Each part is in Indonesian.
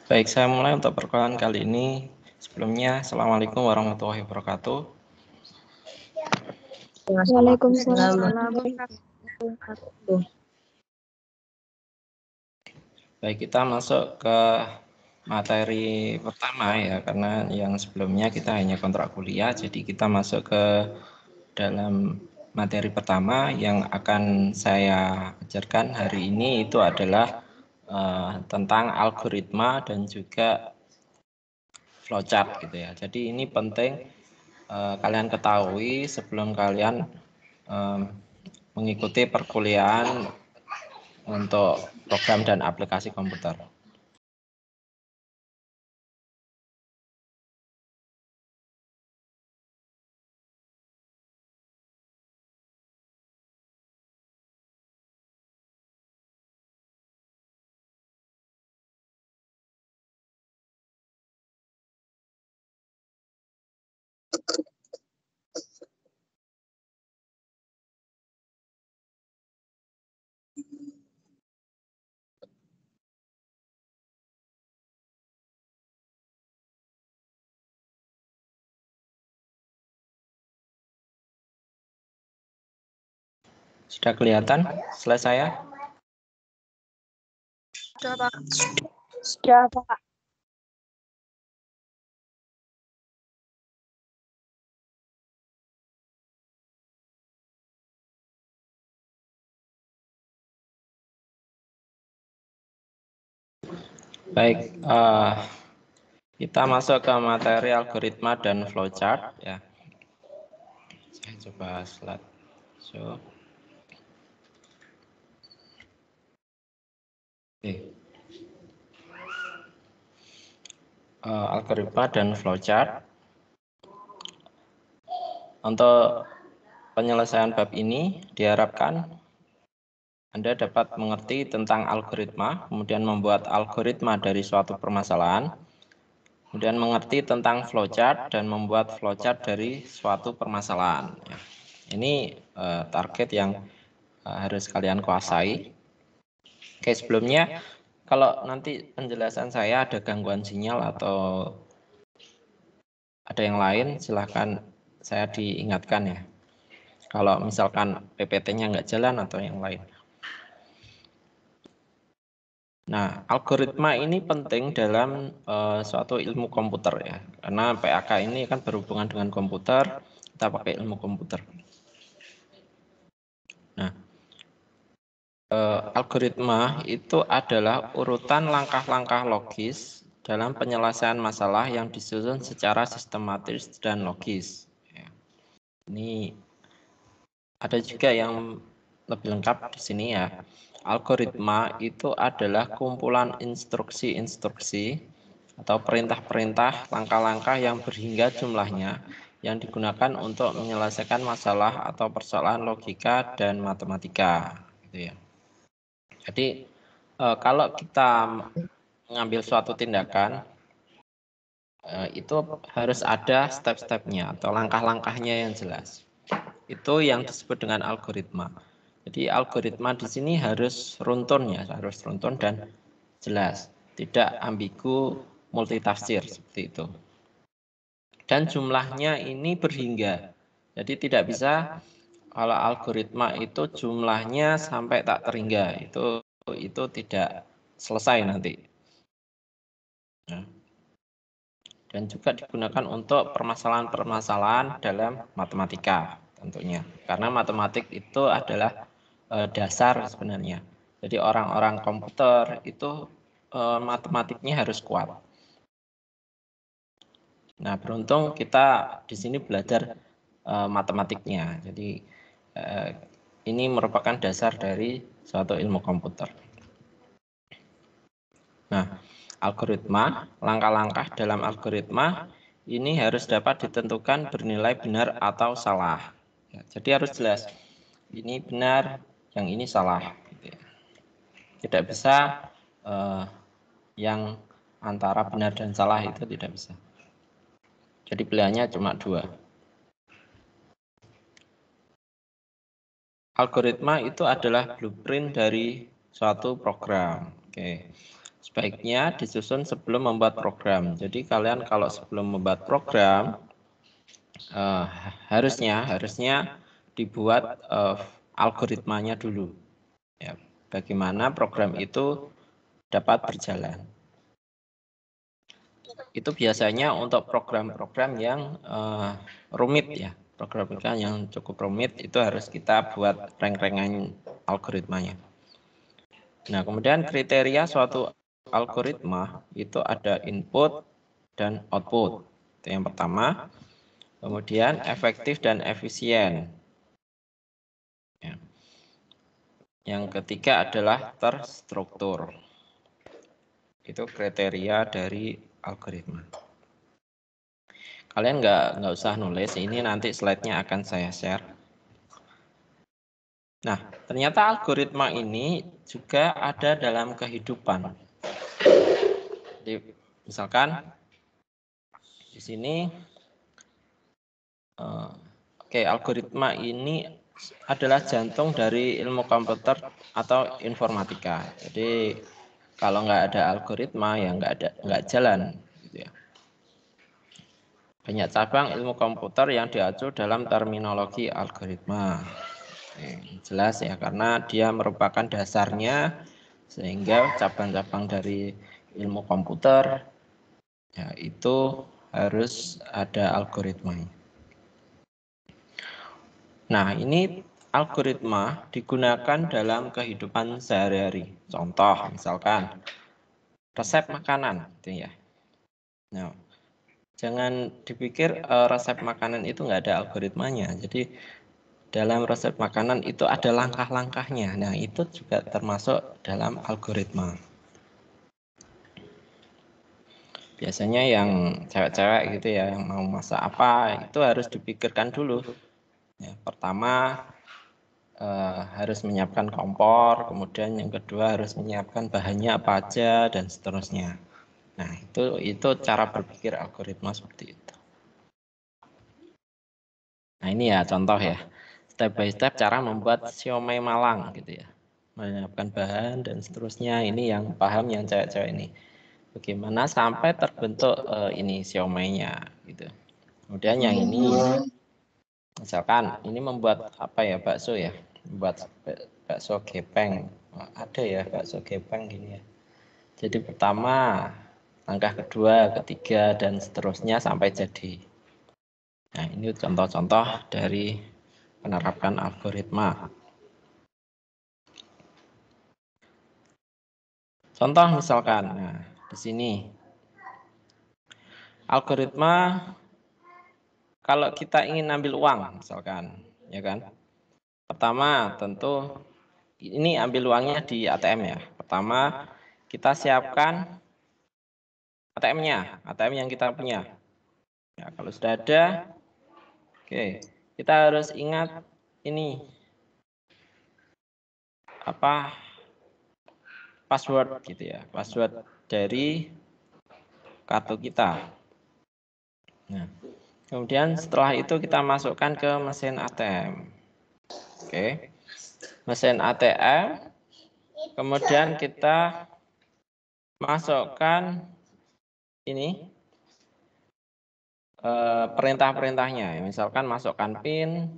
Baik, saya mulai untuk perkenalan kali ini. Sebelumnya, Assalamualaikum warahmatullahi wabarakatuh. Waalaikumsalam. Baik, kita masuk ke materi pertama ya, karena yang sebelumnya kita hanya kontrak kuliah, jadi kita masuk ke dalam materi pertama yang akan saya ajarkan hari ini itu adalah tentang algoritma dan juga flowchart gitu ya. Jadi ini penting kalian ketahui sebelum kalian mengikuti perkuliahan untuk program dan aplikasi komputer. Sudah kelihatan slide saya? Sudah, Pak. Baik, kita masuk ke materi algoritma dan flowchart ya. Saya coba slide show. Oke. Algoritma dan flowchart. Untuk penyelesaian bab ini diharapkan Anda dapat mengerti tentang algoritma, kemudian membuat algoritma dari suatu permasalahan, kemudian mengerti tentang flowchart dan membuat flowchart dari suatu permasalahan. Ini target yang harus kalian kuasai. Oke, sebelumnya kalau nanti penjelasan saya ada gangguan sinyal atau ada yang lain, silahkan saya diingatkan ya. Kalau misalkan PPT-nya nggak jalan atau yang lain. Nah, algoritma ini penting dalam suatu ilmu komputer ya. Karena PAK ini kan berhubungan dengan komputer, kita pakai ilmu komputer. Nah, algoritma itu adalah urutan langkah-langkah logis dalam penyelesaian masalah yang disusun secara sistematis dan logis. Ini ada juga yang lebih lengkap di sini ya. Algoritma itu adalah kumpulan instruksi-instruksi atau perintah-perintah langkah-langkah yang berhingga jumlahnya yang digunakan untuk menyelesaikan masalah atau persoalan logika dan matematika gitu ya. Jadi kalau kita mengambil suatu tindakan itu harus ada step-stepnya atau langkah-langkahnya yang jelas. Itu yang disebut dengan algoritma. Jadi algoritma di sini harus runtun ya, harus runtun dan jelas, tidak ambigu, multitafsir seperti itu. Dan jumlahnya ini berhingga. Jadi tidak bisa kalau algoritma itu jumlahnya sampai tak terhingga, itu tidak selesai nanti. Nah, dan juga digunakan untuk permasalahan-permasalahan dalam matematika tentunya. Karena matematik itu adalah dasar sebenarnya. Jadi orang-orang komputer itu matematiknya harus kuat. Nah, beruntung kita di sini belajar matematiknya. Jadi ini merupakan dasar dari suatu ilmu komputer. Nah, algoritma, langkah-langkah dalam algoritma ini harus dapat ditentukan bernilai benar atau salah. Ya, jadi harus jelas, ini benar, yang ini salah. Gitu ya. Tidak bisa yang antara benar dan salah itu tidak bisa. Jadi pilihannya cuma dua. Algoritma itu adalah blueprint dari suatu program. Oke. sebaiknya disusun sebelum membuat program. Jadi kalian kalau sebelum membuat program harusnya dibuat algoritmanya dulu. Ya, bagaimana program itu dapat berjalan. Itu biasanya untuk program-program yang rumit ya. Program-program yang cukup rumit itu harus kita buat rank-rankan algoritmanya. Nah, kemudian kriteria suatu algoritma itu ada input dan output. Itu yang pertama. Kemudian efektif dan efisien. Ya. Yang ketiga adalah terstruktur. Itu kriteria dari algoritma. Kalian nggak usah nulis, ini nanti slide-nya akan saya share. Nah, ternyata algoritma ini juga ada dalam kehidupan. Jadi, misalkan di sini, algoritma ini adalah jantung dari ilmu komputer atau informatika. Jadi, kalau nggak ada algoritma, ya nggak jalan. Gitu ya. Banyak cabang ilmu komputer yang diacu dalam terminologi algoritma. Jelas ya, karena dia merupakan dasarnya, sehingga cabang-cabang dari ilmu komputer ya itu harus ada algoritmanya. Nah, ini algoritma digunakan dalam kehidupan sehari-hari. Contoh, misalkan resep makanan, gitu ya. Nah, jangan dipikir resep makanan itu nggak ada algoritmanya. Jadi dalam resep makanan itu ada langkah-langkahnya. Nah, itu juga termasuk dalam algoritma. Biasanya yang cewek-cewek gitu ya, yang mau masak apa, itu harus dipikirkan dulu. Ya, pertama harus menyiapkan kompor, kemudian yang kedua harus menyiapkan bahannya apa aja, dan seterusnya. Nah, itu cara berpikir algoritma seperti itu. Nah, ini ya contoh ya, step by step cara membuat siomay Malang gitu ya. Menyiapkan bahan dan seterusnya. Ini yang paham yang cewek-cewek ini. Bagaimana sampai terbentuk ini siomaynya gitu. Kemudian yang ini, misalkan ini membuat apa ya, bakso ya, membuat bakso gepeng. Ada ya bakso gepeng gini ya. Jadi pertama, langkah kedua, ketiga, dan seterusnya sampai jadi. Nah, ini contoh-contoh dari penerapan algoritma. Contoh misalkan, nah di sini algoritma kalau kita ingin ambil uang, misalkan, ya kan? Pertama, tentu ini ambil uangnya di ATM ya. Pertama, kita siapkan ATM-nya, ATM yang kita punya. Ya, kalau sudah ada, oke, kita harus ingat ini apa password gitu ya, password dari kartu kita. Nah, kemudian setelah itu kita masukkan ke mesin ATM. Oke. Mesin ATM. Kemudian kita masukkan ini perintah-perintahnya. Misalkan masukkan PIN,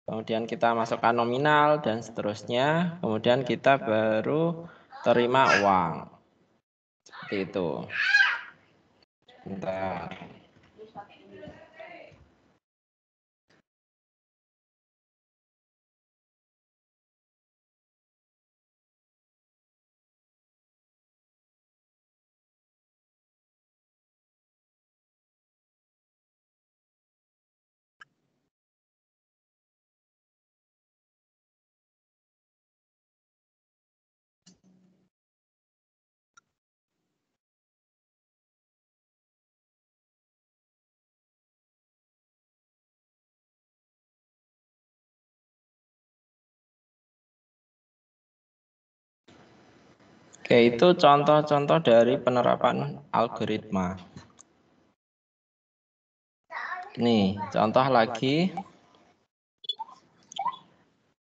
kemudian kita masukkan nominal dan seterusnya. Kemudian kita baru terima uang. Seperti itu. Bentar. Oke, itu contoh-contoh dari penerapan algoritma. Nih, contoh lagi.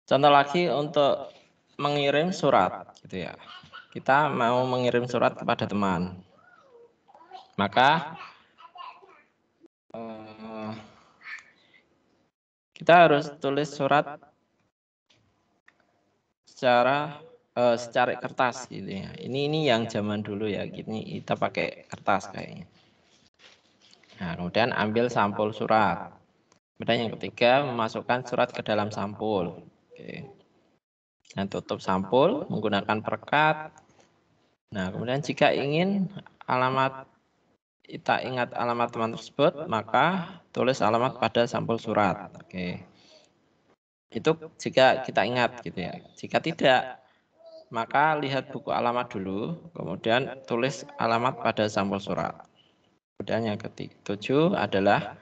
Contoh lagi untuk mengirim surat, gitu ya. kita mau mengirim surat kepada teman. Maka kita harus tulis surat secara kertas gitu ya. Ini yang zaman dulu ya. Gini kita pakai kertas kayaknya. Nah, kemudian ambil sampul surat. Kemudian yang ketiga, memasukkan surat ke dalam sampul. Oke. Dan tutup sampul menggunakan perekat. Nah, kemudian jika ingin kita ingat alamat teman tersebut, maka tulis alamat pada sampul surat. Oke. Itu jika kita ingat gitu ya. Jika tidak, maka lihat buku alamat dulu, kemudian tulis alamat pada sampul surat. Kemudian yang ketujuh adalah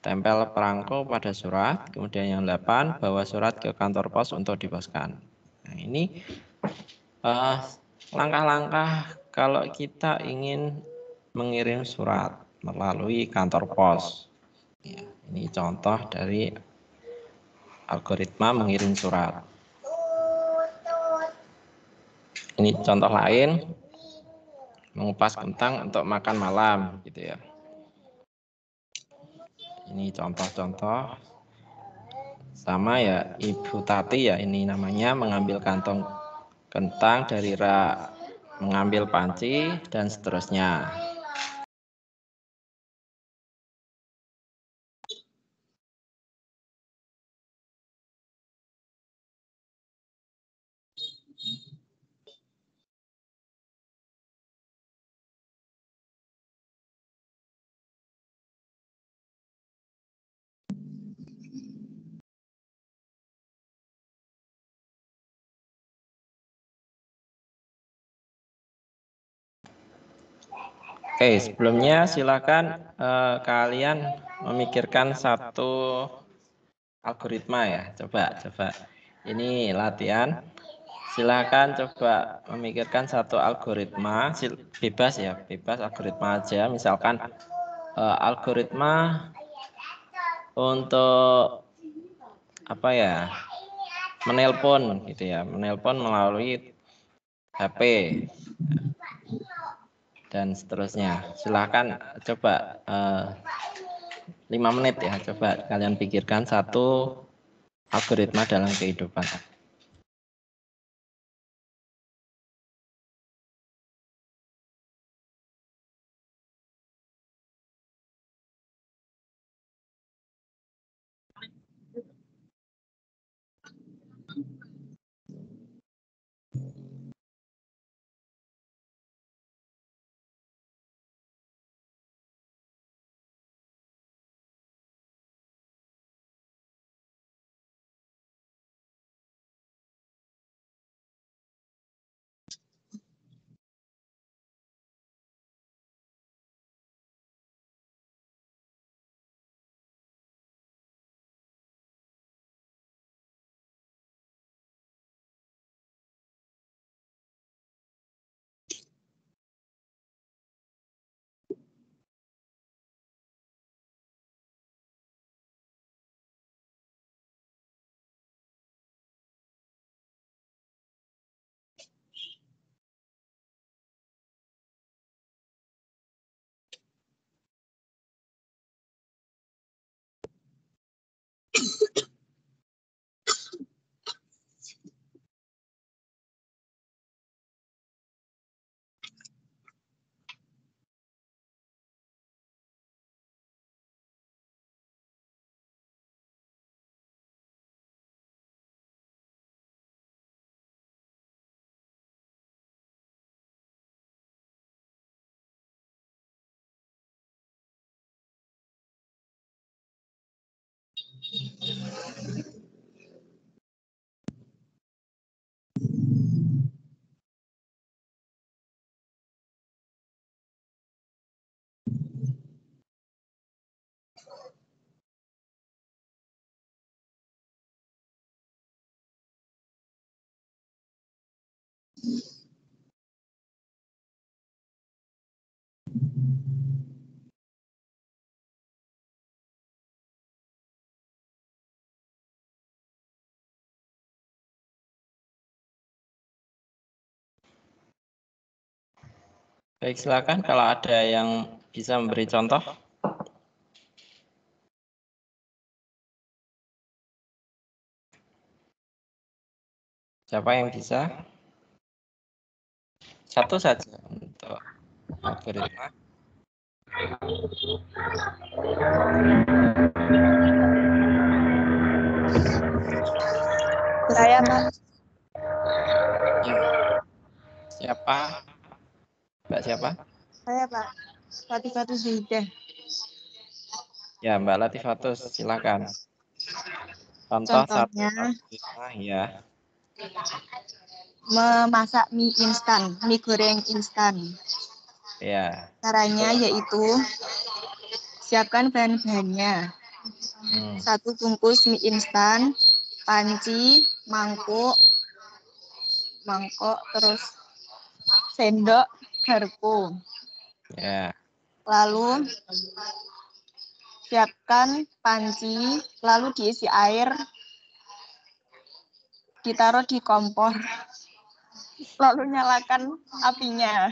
tempel perangko pada surat. Kemudian yang 8, bawa surat ke kantor pos untuk diposkan. Nah, ini langkah-langkah kalau kita ingin mengirim surat melalui kantor pos. Ya, ini contoh dari algoritma mengirim surat. Ini contoh lain, mengupas kentang untuk makan malam, gitu ya. Ini contoh-contoh. Sama ya, Ibu Tati ya, ini namanya mengambil kantong kentang dari rak, mengambil panci, dan seterusnya. Oke, sebelumnya silakan kalian memikirkan satu algoritma ya. Coba. Ini latihan. Silakan coba memikirkan satu algoritma, bebas algoritma aja. Misalkan algoritma untuk apa ya? Menelpon gitu ya, menelpon melalui HP dan seterusnya. Silakan coba 5 menit ya, coba kalian pikirkan satu algoritma dalam kehidupan. Baik, silakan kalau ada yang bisa memberi contoh. Siapa yang bisa? Satu saja untuk algoritma. Saya, Pak. Ya. Siapa? Mbak siapa? Saya, Pak. Latifah Zaidah. Ya, Mbak Latifatus, silakan. Contoh satu Contohnya, algoritma ya. memasak mie instan, mie goreng instan. Ya. Caranya yaitu siapkan bahan-bahannya. 1 bungkus mie instan, panci, mangkok, terus sendok, garpu. Ya. Lalu siapkan panci, lalu diisi air, ditaruh di kompor, lalu nyalakan apinya.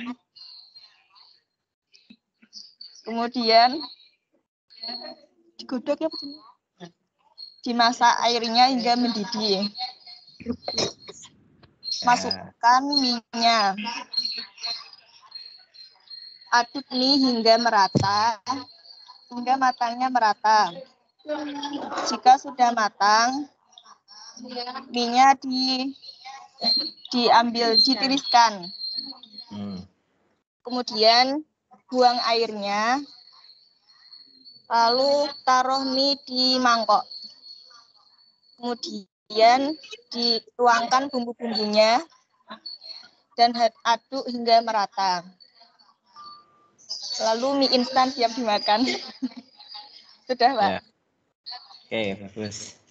Kemudian digodok ya, dimasak airnya hingga mendidih. Masukkan mie-nya. Aduk mie hingga merata, hingga matangnya merata. Jika sudah matang, mie-nya diambil, ditiriskan. Kemudian buang airnya, lalu taruh mie di mangkok. Kemudian dituangkan bumbu-bumbunya dan aduk hingga merata. Lalu mie instan siap dimakan. Sudah, Pak. Ya. Oke, bagus.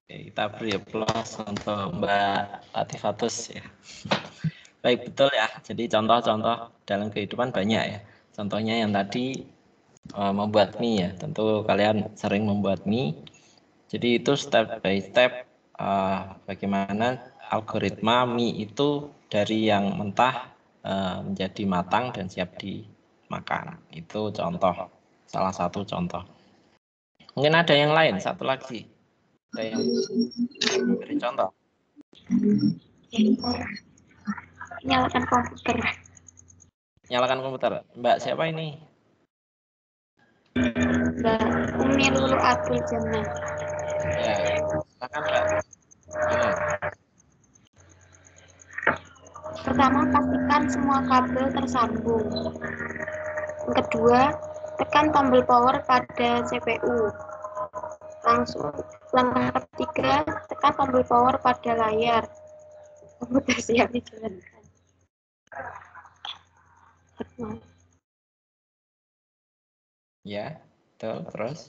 Oke, kita beri aplaus untuk Mbak Latifatus ya. Baik, betul ya. Jadi contoh-contoh dalam kehidupan banyak ya. Contohnya yang tadi membuat mie ya. Tentu kalian sering membuat mie. Jadi itu step by step bagaimana algoritma mie itu dari yang mentah menjadi matang dan siap dimakan. Itu contoh, salah satu contoh. Mungkin ada yang lain, satu lagi. Ada yang beri contoh. Nyalakan komputer. Nyalakan komputer. Mbak siapa ini? Mbak Umi Lulu Abdul Jamal. Ya, silakan Mbak. Mana? Pertama, pastikan semua kabel tersambung. Yang kedua, tekan tombol power pada CPU. Langsung. Langkah ketiga, tekan tombol power pada layar. Komputer siap dijalankan. Ya, betul. Terus?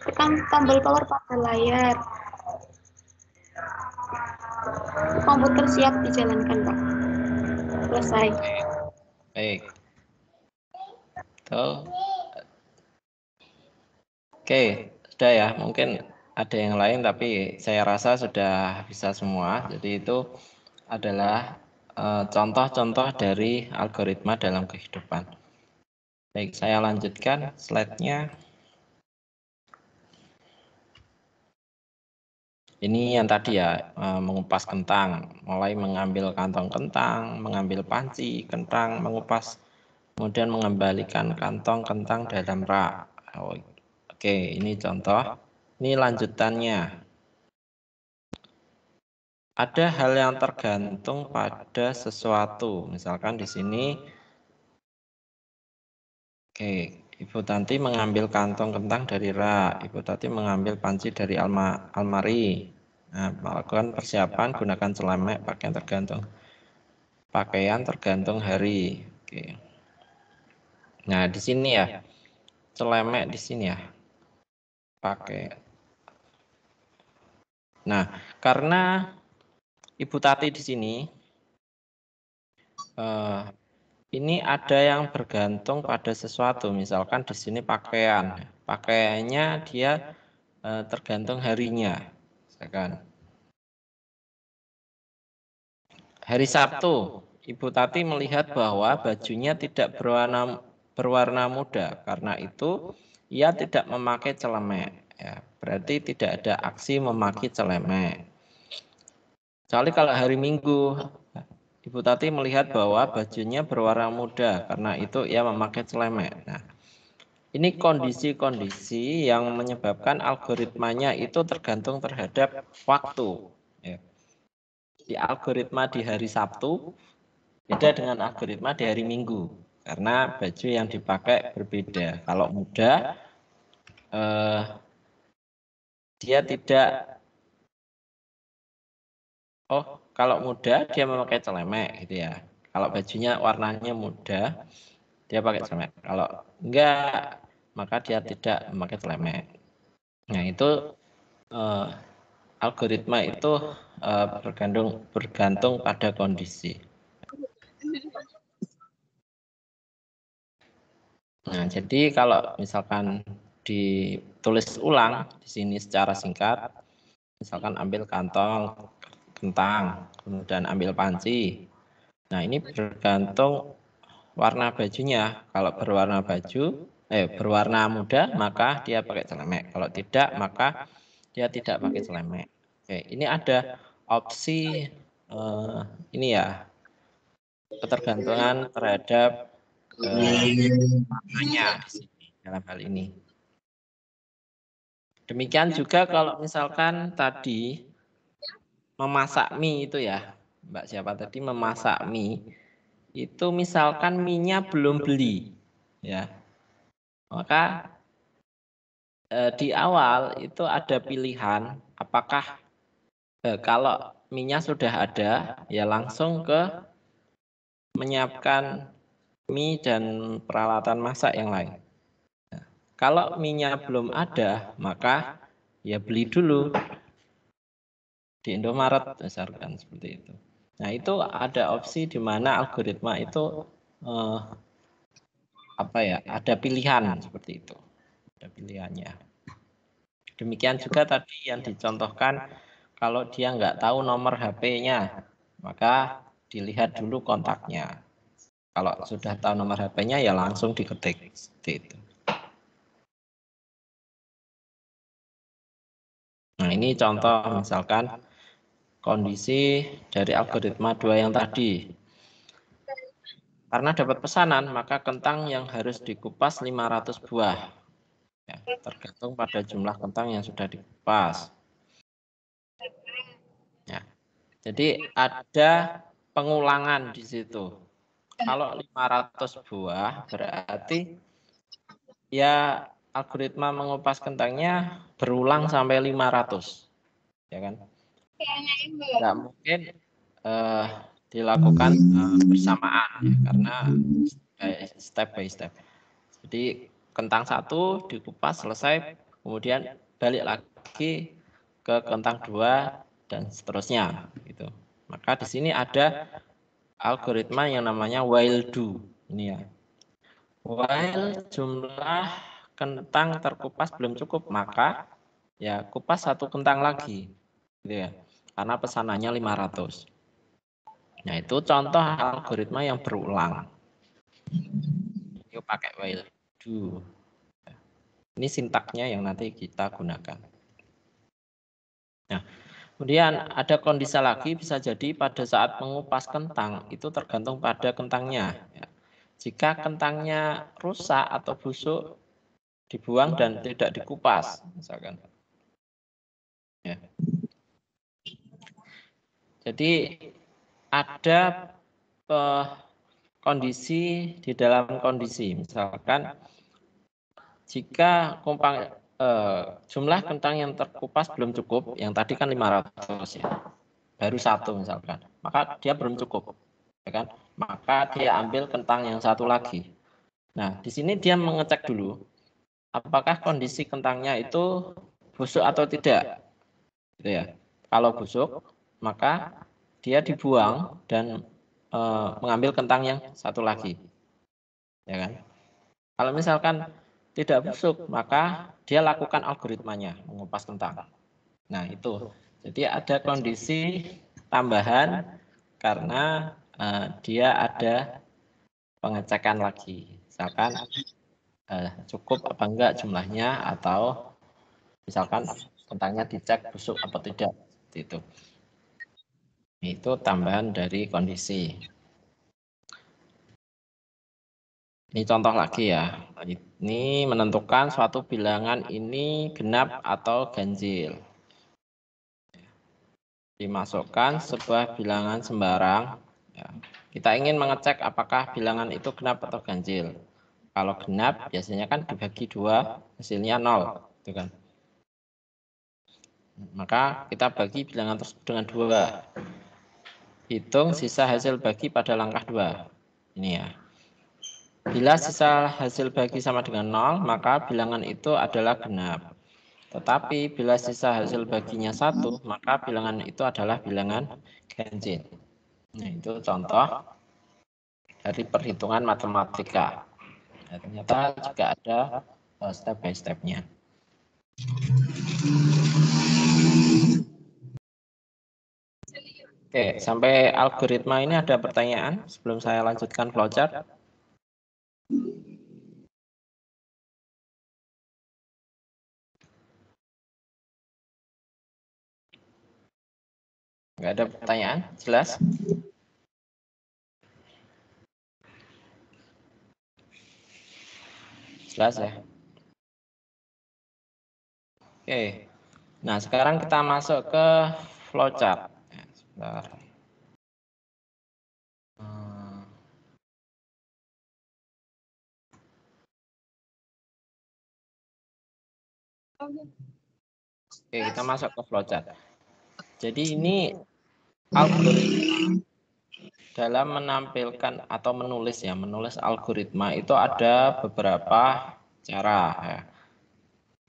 Tekan tombol power pada layar. Komputer siap dijalankan, Pak. Selesai. Baik. Betul. Oke, sudah ya. Mungkin ada yang lain, tapi saya rasa sudah bisa semua. Jadi itu adalah contoh-contoh dari algoritma dalam kehidupan. Baik, saya lanjutkan slide-nya. Ini yang tadi ya, mengupas kentang, mulai mengambil kantong kentang, mengambil panci kentang, mengupas, kemudian mengembalikan kantong kentang dalam rak. Oke, ini contoh. Ini lanjutannya. Ada hal yang tergantung pada sesuatu. Misalkan di sini, oke, Ibu Tanti mengambil kantong kentang dari rak. Ibu Tanti mengambil panci dari almari. Nah, melakukan persiapan gunakan celemek pakaian tergantung hari. Oke. Nah, di sini ya. Celemek di sini ya. Pakai. Nah, karena Ibu Tati di sini ini ada yang bergantung pada sesuatu. Misalkan di sini pakaian. Pakaiannya dia tergantung harinya. Misalkan hari Sabtu, Ibu Tati melihat bahwa bajunya tidak berwarna muda. Karena itu, ia tidak memakai celemek. Ya, berarti tidak ada aksi memakai celemek. Kecuali kalau hari Minggu, Ibu Tati melihat bahwa bajunya berwarna muda. Karena itu, ia memakai celemek. Nah, ini kondisi-kondisi yang menyebabkan algoritmanya itu tergantung terhadap waktu. Ya. Di algoritma di hari Sabtu beda dengan algoritma di hari Minggu karena baju yang dipakai berbeda. Kalau muda dia tidak kalau muda dia memakai celemek gitu ya. Kalau bajunya warnanya muda dia pakai celemek. Kalau enggak maka dia tidak memakai celemek. Nah, itu algoritma itu bergantung pada kondisi. Nah, jadi kalau misalkan ditulis ulang di sini secara singkat, misalkan ambil kantong, kentang, kemudian ambil panci. Nah, ini bergantung warna bajunya. Kalau berwarna muda, maka dia pakai celemek. Kalau tidak, maka dia tidak pakai celemek. Oke, ini ada opsi ini ya, ketergantungan terhadap warnanya di sini dalam hal ini. Demikian juga kalau misalkan tadi memasak mie itu ya, Mbak siapa tadi memasak mie, itu misalkan mie-nya belum beli, ya, maka di awal itu ada pilihan apakah kalau mie-nya sudah ada, ya langsung ke menyiapkan mie dan peralatan masak yang lain. Kalau mie-nya belum ada, maka ya beli dulu di Indomaret misalkan seperti itu. Nah, itu ada opsi di mana algoritma itu ada pilihan seperti itu. Ada pilihannya. Demikian juga tadi yang dicontohkan kalau dia nggak tahu nomor HP-nya, maka dilihat dulu kontaknya. Kalau sudah tahu nomor HP-nya ya langsung diketik seperti itu. Nah, ini contoh misalkan kondisi dari algoritma 2 yang tadi. Karena dapat pesanan, maka kentang yang harus dikupas 500 buah. Ya, tergantung pada jumlah kentang yang sudah dikupas. Ya. Jadi ada pengulangan di situ. Kalau 500 buah berarti ya algoritma mengupas kentangnya berulang sampai 500. Ya kan? Nggak mungkin dilakukan bersamaan ya, karena step by step. Jadi kentang satu dikupas selesai, kemudian balik lagi ke kentang 2 dan seterusnya. Gitu. Maka di sini ada algoritma yang namanya while do. Ini ya. While jumlah kentang terkupas belum cukup, maka ya kupas satu kentang lagi. Gitu ya. Karena pesanannya 500. Nah, itu contoh algoritma yang berulang. Yuk pakai while do. Ini sintaknya yang nanti kita gunakan. Nah, kemudian ada kondisi lagi bisa jadi pada saat mengupas kentang itu tergantung pada kentangnya. Ya. Jika kentangnya rusak atau busuk, dibuang dan tidak dikupas, misalkan. Ya. Jadi ada kondisi di dalam kondisi, misalkan jika jumlah kentang yang terkupas belum cukup, yang tadi kan 500 ya, baru satu misalkan, maka dia belum cukup, ya kan? Maka dia ambil kentang yang satu lagi. Nah, di sini dia mengecek dulu, apakah kondisi kentangnya itu busuk atau tidak, gitu ya. Kalau busuk, maka dia dibuang dan mengambil kentang yang satu lagi, ya kan? Kalau misalkan tidak busuk, maka dia lakukan algoritmanya, mengupas kentang. Nah, itu. Jadi ada kondisi tambahan karena dia ada pengecekan lagi. Misalkan cukup apa enggak jumlahnya, atau misalkan kentangnya dicek busuk apa tidak, seperti itu. Itu tambahan dari kondisi. Ini contoh lagi ya. Ini menentukan suatu bilangan ini genap atau ganjil. Dimasukkan sebuah bilangan sembarang. Ya. Kita ingin mengecek apakah bilangan itu genap atau ganjil. Kalau genap biasanya kan dibagi 2, hasilnya 0, gitu kan. Maka kita bagi bilangan tersebut dengan 2. Hitung sisa hasil bagi pada langkah 2. Ini ya. Bila sisa hasil bagi sama dengan 0, maka bilangan itu adalah genap. Tetapi bila sisa hasil baginya 1, maka bilangan itu adalah bilangan ganjil. Nah, itu contoh dari perhitungan matematika. Nah, ternyata juga ada step by step-nya. Oke, sampai algoritma ini ada pertanyaan sebelum saya lanjutkan flowchart? Nggak ada pertanyaan? Jelas? Jelas ya? Oke. Nah, sekarang kita masuk ke flowchart. Sebentar. Oke, kita masuk ke flowchart. Jadi ini algoritma dalam menampilkan atau menulis algoritma itu ada beberapa cara ya.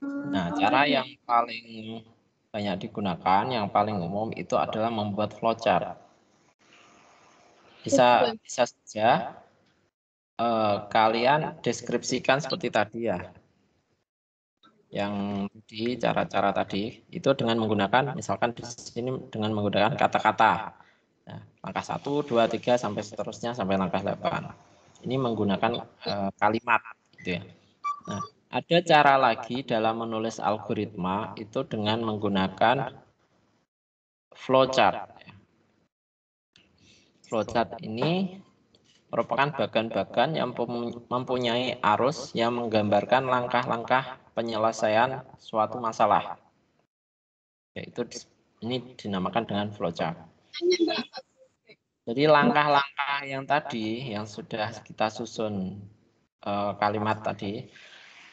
Nah, cara yang paling banyak digunakan, yang paling umum itu adalah membuat flowchart. Bisa saja kalian deskripsikan seperti tadi ya. Yang di cara-cara tadi itu dengan menggunakan, misalkan di sini dengan menggunakan kata-kata. Nah, langkah 1, 2, 3 sampai seterusnya sampai langkah 8. Ini menggunakan kalimat gitu ya. Nah, ada cara lagi dalam menulis algoritma itu dengan menggunakan flowchart. Flowchart ini merupakan bagan-bagan yang mempunyai arus yang menggambarkan langkah-langkah penyelesaian suatu masalah. Yaitu ini dinamakan dengan flowchart. Jadi langkah-langkah yang tadi yang sudah kita susun kalimat tadi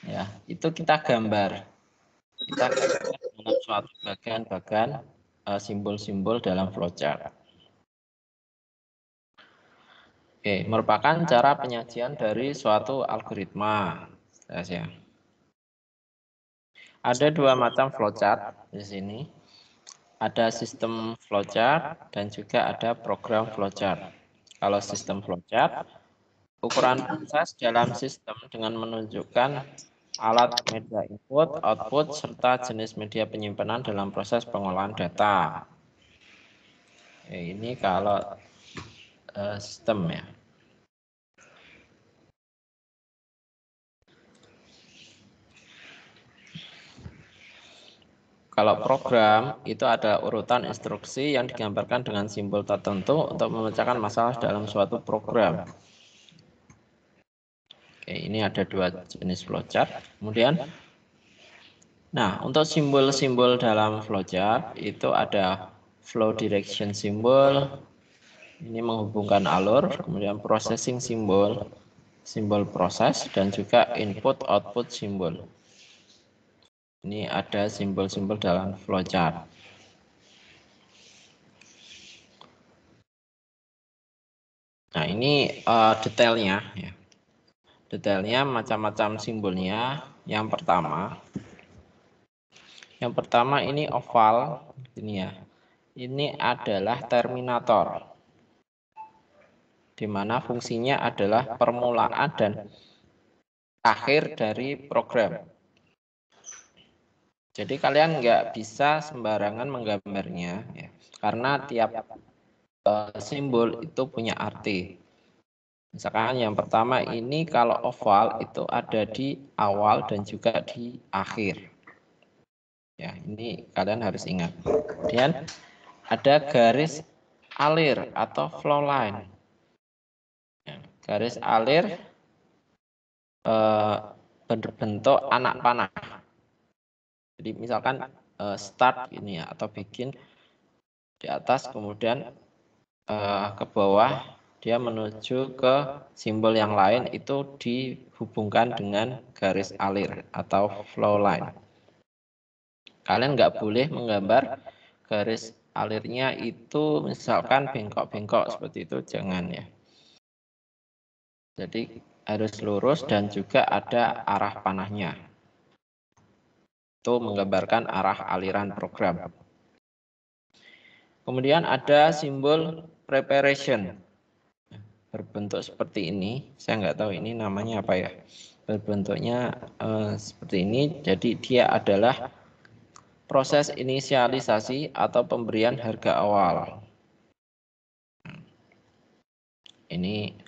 ya, itu kita gambar. Kita gambar dalam suatu bagan-bagan simbol-simbol dalam flowchart. Oke, merupakan cara penyajian dari suatu algoritma. Ya. Ada 2 macam flowchart di sini. Ada sistem flowchart dan juga ada program flowchart. Kalau sistem flowchart, ukuran proses dalam sistem dengan menunjukkan alat media input, output, serta jenis media penyimpanan dalam proses pengolahan data. Ini kalau sistem ya. Kalau program itu ada urutan instruksi yang digambarkan dengan simbol tertentu untuk memecahkan masalah dalam suatu program. Oke, ini ada 2 jenis flowchart. Kemudian, nah untuk simbol-simbol dalam flowchart itu ada flow direction symbol, ini menghubungkan alur, kemudian processing symbol, simbol proses, dan juga input output symbol. Ini ada simbol-simbol dalam flowchart. Nah, ini detailnya ya. Detailnya macam-macam simbolnya. Yang pertama ini oval ini ya. Ini adalah terminator. Di mana fungsinya adalah permulaan dan akhir dari program. Jadi kalian nggak bisa sembarangan menggambarnya ya, karena tiap simbol itu punya arti. Misalkan yang pertama ini kalau oval itu ada di awal dan juga di akhir. Ya, ini kalian harus ingat. Kemudian ada garis alir atau flow line. Ya, garis alir berbentuk anak panah. Jadi misalkan start ini ya, atau bikin di atas kemudian ke bawah dia menuju ke simbol yang lain itu dihubungkan dengan garis alir atau flow line. Kalian nggak boleh menggambar garis alirnya itu misalkan bengkok-bengkok seperti itu, jangan ya. Jadi harus lurus dan juga ada arah panahnya. Itu menggambarkan arah aliran program. Kemudian ada simbol preparation. Berbentuk seperti ini, saya nggak tahu ini namanya apa ya. Berbentuknya seperti ini, jadi dia adalah proses inisialisasi atau pemberian harga awal. Ini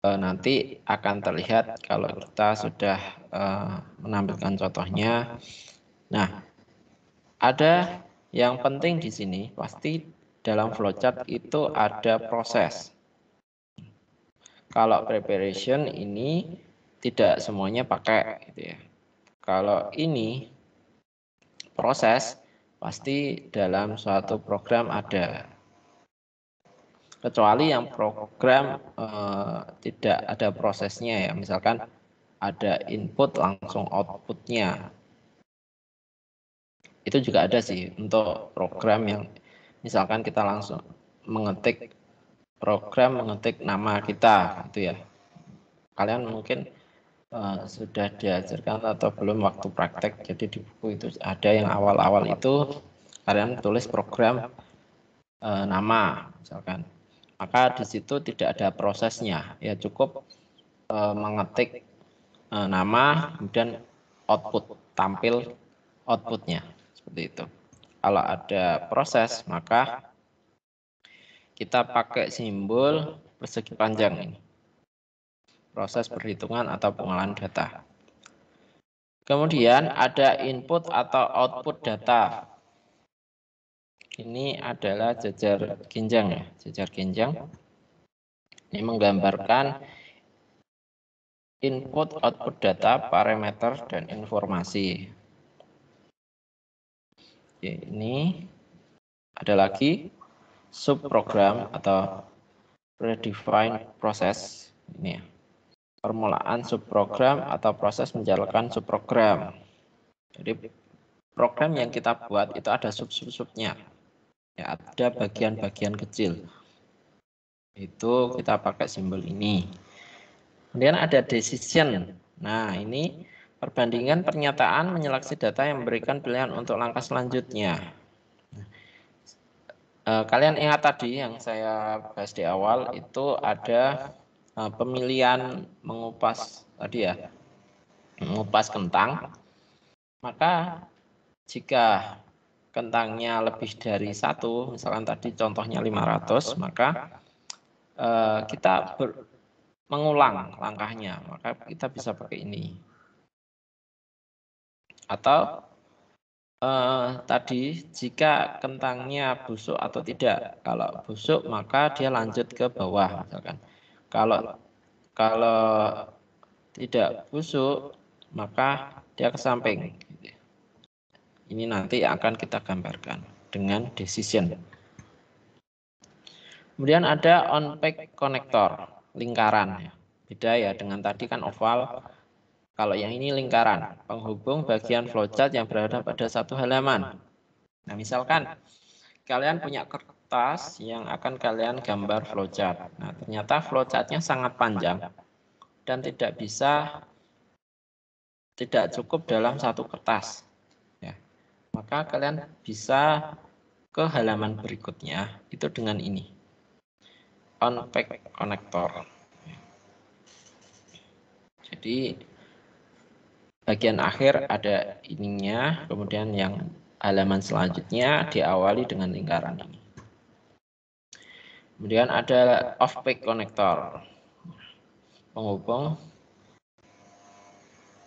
nanti akan terlihat kalau kita sudah menampilkan contohnya. Nah, ada yang penting di sini, pasti dalam flowchart itu ada proses. Kalau preparation ini tidak semuanya pakai, gitu ya. Kalau ini proses, pasti dalam suatu program ada. Kecuali yang program tidak ada prosesnya ya, misalkan ada input langsung outputnya. Itu juga ada sih untuk program yang misalkan kita langsung mengetik program mengetik nama kita gitu ya. Kalian mungkin sudah diajarkan atau belum waktu praktek. Jadi di buku itu ada yang awal-awal itu kalian tulis program nama misalkan. Maka di situ tidak ada prosesnya. Ya cukup mengetik nama kemudian output, tampil outputnya seperti itu. Kalau ada proses maka kita pakai simbol persegi panjang ini. Proses perhitungan atau pengolahan data. Kemudian ada input atau output data. Ini adalah jajar genjang ya, jajar genjang. Ini menggambarkan input output data, parameter dan informasi. Oke, ini ada lagi subprogram atau predefined process. Ini ya. Permulaan subprogram atau proses menjalankan subprogram. Jadi program yang kita buat itu ada sub-sub-subnya. Ya, ada bagian-bagian kecil. Itu kita pakai simbol ini. Kemudian ada decision. Nah, ini perbandingan pernyataan menyeleksi data yang memberikan pilihan untuk langkah selanjutnya. Kalian ingat tadi yang saya bahas di awal itu ada pemilihan mengupas tadi ya, mengupas kentang. Maka jika kentangnya lebih dari 1, misalkan tadi contohnya 500, maka kita mengulang langkahnya, maka kita bisa pakai ini. Atau tadi jika kentangnya busuk atau tidak. Kalau busuk maka dia lanjut ke bawah misalkan. Kalau tidak busuk maka dia ke samping. Ini nanti akan kita gambarkan dengan decision. Kemudian ada on-pack connector, lingkaran. Beda ya dengan tadi kan oval. Kalau yang ini lingkaran, penghubung bagian flowchart yang berada pada satu halaman. Nah, misalkan kalian punya kertas yang akan kalian gambar flowchart. Nah, ternyata flowchartnya sangat panjang dan tidak cukup dalam satu kertas. Ya. Maka kalian bisa ke halaman berikutnya itu dengan ini, on-pack connector. Jadi bagian akhir ada ininya, kemudian yang halaman selanjutnya diawali dengan lingkaran ini. Kemudian ada off-peak konektor, penghubung.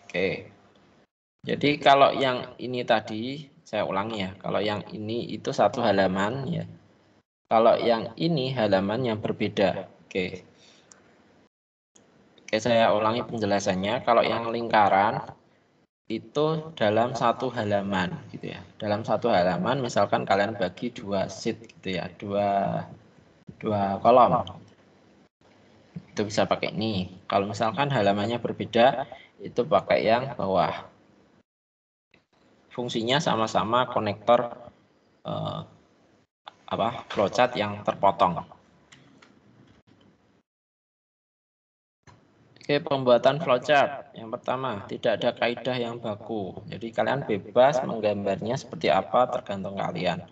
Oke. Jadi kalau yang ini tadi, saya ulangi ya, kalau yang ini itu satu halaman ya. Kalau yang ini halaman yang berbeda. Oke. Oke, saya ulangi penjelasannya. Kalau yang lingkaran itu dalam satu halaman gitu ya. Dalam satu halaman misalkan kalian bagi dua sheet gitu ya, dua kolom. Itu bisa pakai ini. Kalau misalkan halamannya berbeda, itu pakai yang bawah. Fungsinya sama-sama konektor flowchart yang terpotong. Oke, pembuatan flowchart. Yang pertama, tidak ada kaidah yang baku. Jadi kalian bebas menggambarnya seperti apa tergantung kalian.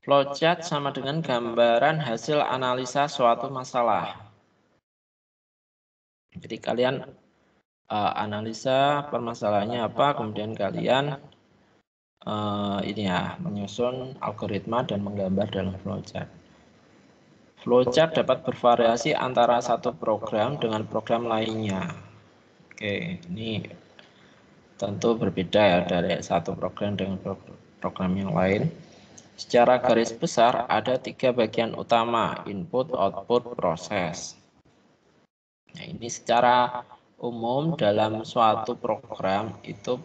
Flowchart sama dengan gambaran hasil analisa suatu masalah. Jadi kalian analisa permasalahannya apa, kemudian kalian menyusun algoritma dan menggambar dalam flowchart. Flowchart dapat bervariasi antara satu program dengan program lainnya. Oke, ini tentu berbeda ya dari satu program dengan program yang lain. Secara garis besar ada 3 bagian utama, input, output, proses. Nah, ini secara umum dalam suatu program itu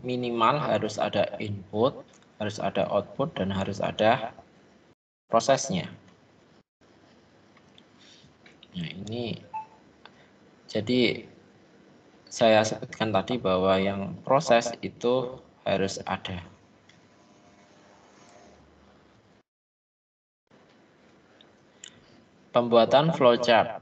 minimal harus ada input, harus ada output, dan harus ada prosesnya. Nah, ini jadi saya sebutkan tadi bahwa yang proses itu harus ada. Pembuatan flowchart.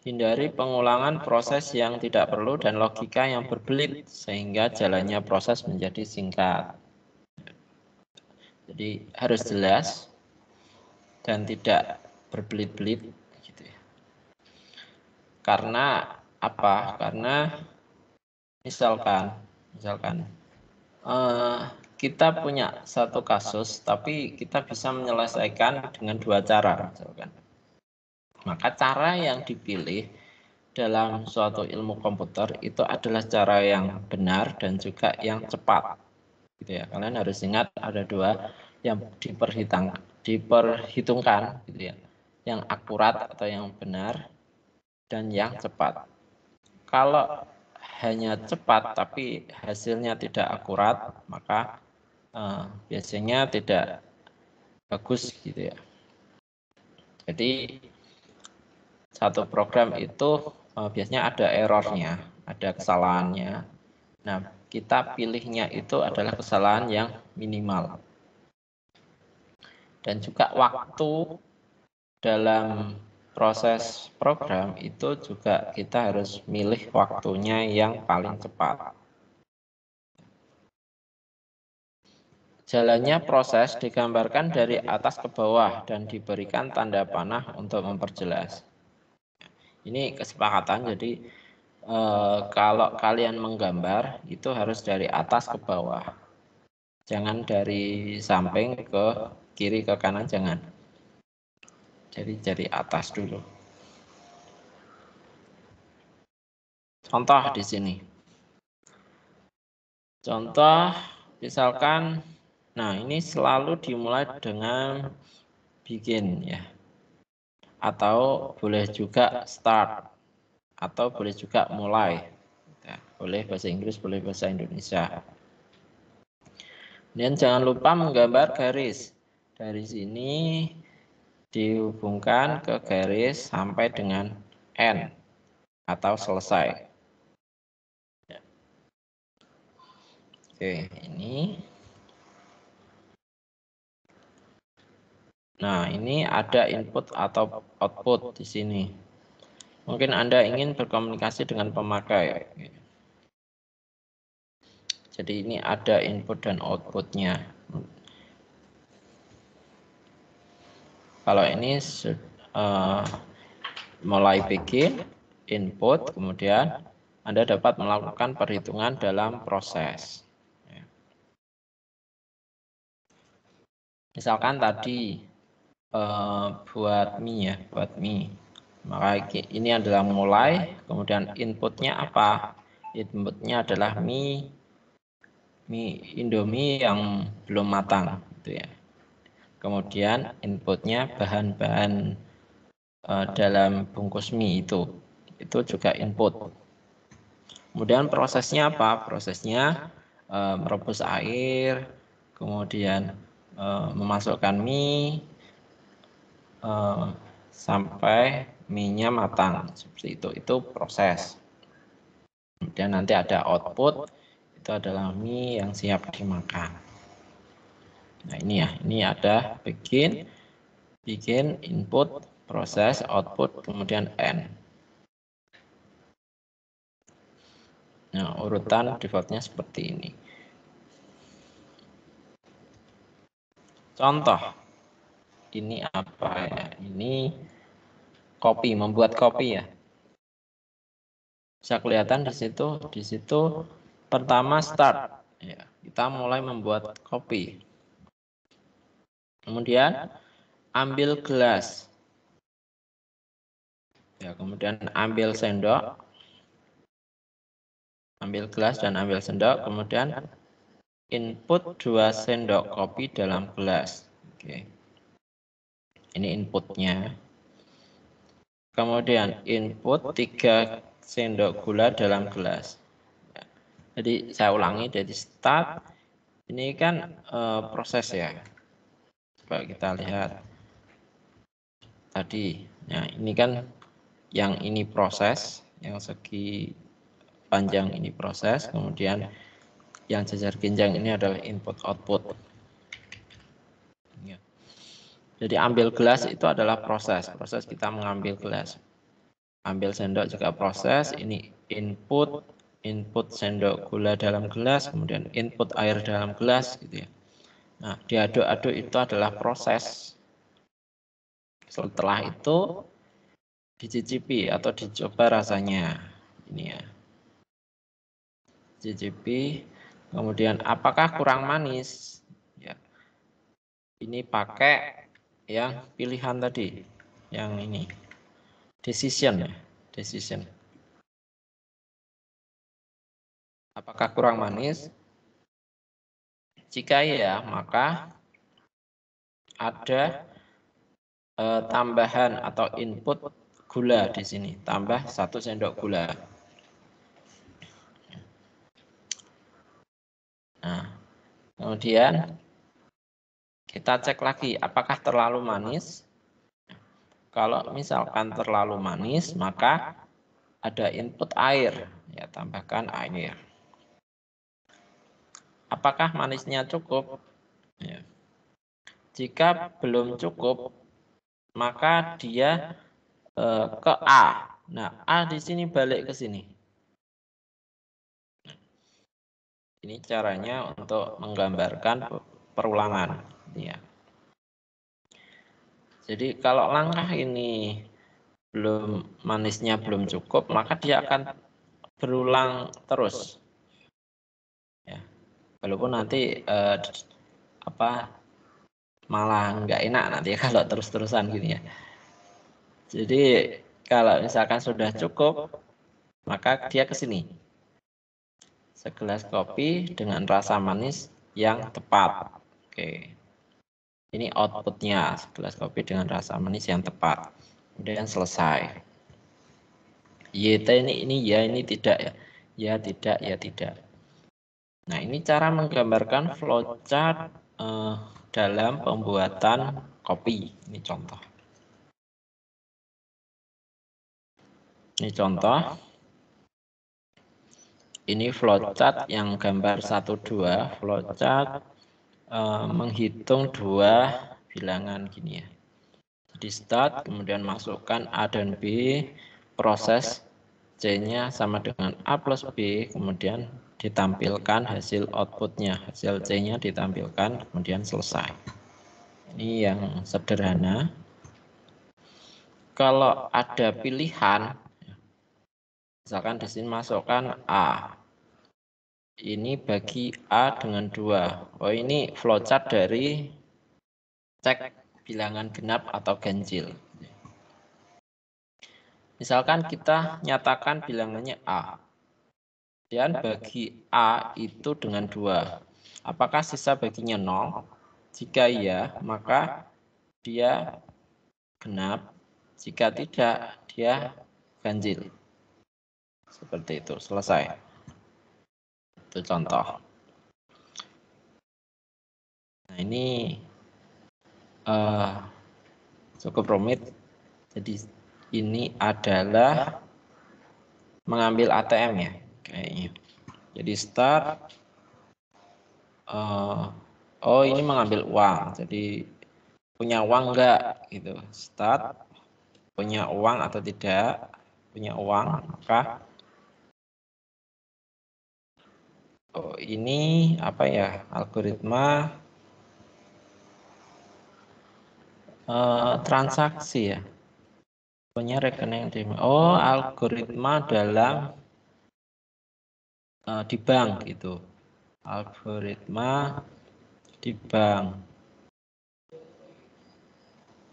Hindari pengulangan proses yang tidak perlu dan logika yang berbelit sehingga jalannya proses menjadi singkat. Jadi harus jelas dan tidak berbelit-belit gitu ya. Karena apa? Karena misalkan kita punya satu kasus tapi kita bisa menyelesaikan dengan 2 cara misalkan. Maka cara yang dipilih dalam suatu ilmu komputer itu adalah cara yang benar dan juga yang cepat. Gitu ya. Kalian harus ingat ada 2 yang diperhitungkan gitu ya. Yang akurat atau yang benar dan yang cepat. Kalau hanya cepat tapi hasilnya tidak akurat, maka biasanya tidak bagus gitu ya. Jadi satu program itu biasanya ada errornya, ada kesalahannya. Nah, kita pilihnya itu adalah kesalahan yang minimal. Dan juga waktu dalam proses program itu juga kita harus milih waktunya yang paling cepat. Jalannya proses digambarkan dari atas ke bawah dan diberikan tanda panah untuk memperjelas. Ini kesepakatan, jadi kalau kalian menggambar itu harus dari atas ke bawah. Jangan dari samping ke kiri ke kanan, jangan. Jadi dari atas dulu. Contoh di sini. Contoh misalkan, nah ini selalu dimulai dengan begin ya. Atau boleh juga start. Atau boleh juga mulai. Ya, boleh bahasa Inggris, boleh bahasa Indonesia. Dan jangan lupa menggambar garis. Dari sini dihubungkan ke garis sampai dengan N atau selesai. Oke, ini. Nah, ini ada input atau output di sini. Mungkin Anda ingin berkomunikasi dengan pemakai. Jadi ini ada input dan outputnya. Kalau ini mulai begin, input, kemudian Anda dapat melakukan perhitungan dalam proses. Misalkan tadi buat mie ya, buat mie. Maka ini adalah mulai, kemudian inputnya apa? Inputnya adalah mie Indomie yang belum matang, gitu ya. Kemudian inputnya bahan-bahan dalam bungkus mie itu juga input. Kemudian prosesnya apa? Prosesnya merebus air, kemudian memasukkan mie sampai mie-nya matang, seperti itu. Itu proses. Kemudian nanti ada output, itu adalah mie yang siap dimakan. Nah ini ya, ini ada bikin input, proses, output, kemudian end. Nah urutan defaultnya seperti ini. Contoh, ini apa ya? Ini kopi, membuat kopi ya. Bisa kelihatan di situ pertama start. Ya, kita mulai membuat kopi. Kemudian ambil gelas. Ya, kemudian ambil sendok. Ambil gelas dan ambil sendok, kemudian input 2 sendok kopi dalam gelas. Oke. Ini inputnya. Kemudian input 3 sendok gula dalam gelas. Jadi saya ulangi dari start. Ini kan proses ya. Coba kita lihat. Tadi, nah ini kan yang ini proses, yang segi panjang ini proses, kemudian yang jajar genjang ini adalah input output. Jadi ambil gelas itu adalah proses kita mengambil gelas. Ambil sendok juga proses, ini input sendok gula dalam gelas, kemudian input air dalam gelas gitu ya. Nah, diaduk-aduk itu adalah proses. Setelah itu dicicipi atau dicoba rasanya. Ini ya. Cicipi, kemudian apakah kurang manis? Ya. Ini pakai yang pilihan tadi, yang ini. Decision ya, decision. Apakah kurang manis? Jika ya, maka ada tambahan atau input gula di sini, tambah 1 sendok gula. Nah, kemudian kita cek lagi, apakah terlalu manis? Kalau misalkan terlalu manis, maka ada input air, ya tambahkan air. Apakah manisnya cukup? Ya. Jika belum cukup, maka dia ke A. Nah, A di sini balik ke sini. Ini caranya untuk menggambarkan perulangan. Ya. Jadi kalau langkah ini manisnya belum cukup, maka dia akan berulang terus. Ya. Walaupun nanti malah nggak enak nanti kalau terus-terusan gini ya. Jadi kalau misalkan sudah cukup, maka dia ke sini. Segelas kopi dengan rasa manis yang tepat. Oke. Ini outputnya, segelas kopi dengan rasa manis yang tepat. Kemudian selesai. YT ini ya, ini tidak ya. Ya tidak, ya tidak. Nah, ini cara menggambarkan flowchart dalam pembuatan kopi. Ini contoh. Ini contoh. Ini flowchart yang gambar 1-2. Flowchart menghitung 2 bilangan gini ya. Jadi start, kemudian masukkan A dan B, proses C-nya sama dengan A plus B, kemudian ditampilkan hasil outputnya, hasil C-nya ditampilkan, kemudian selesai. Ini yang sederhana. Kalau ada pilihan, misalkan di sini masukkan A. Ini bagi A dengan 2. Oh, ini flowchart dari cek bilangan genap atau ganjil. Misalkan kita nyatakan bilangannya A. Dan bagi A itu dengan 2. Apakah sisa baginya 0? Jika iya, maka dia genap. Jika tidak, dia ganjil. Seperti itu, selesai. Itu contoh. Nah, ini cukup rumit. Jadi ini adalah mengambil ATM ya, kayaknya. Jadi start. Oh, ini mengambil uang. Jadi punya uang enggak? Gitu. Start. Punya uang atau tidak? Punya uang, maka ini apa ya? Algoritma transaksi ya. Punya rekening di algoritma dalam di bank gitu. Algoritma di bank.